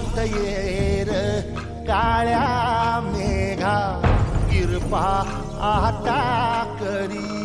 धावत येर काळ्या मेघा कृपा आता करी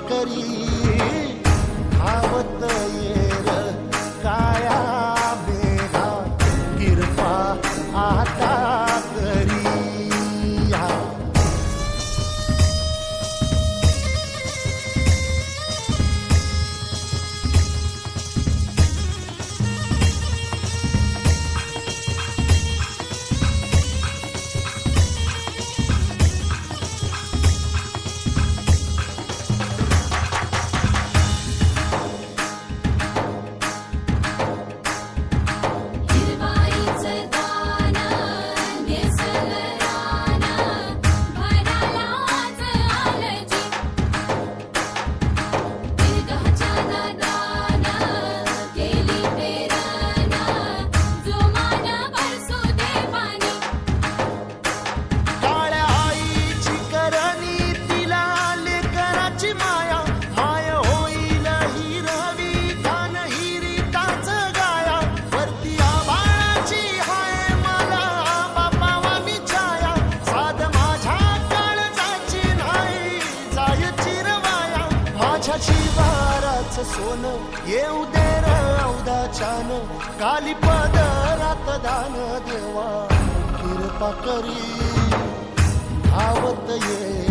करी धावत येर काळ्या मेघा कृपा आता करी शिवाराच सोन येऊ दे अवदाच्यान काली पदरात दान देवा कृपा करी धावत ये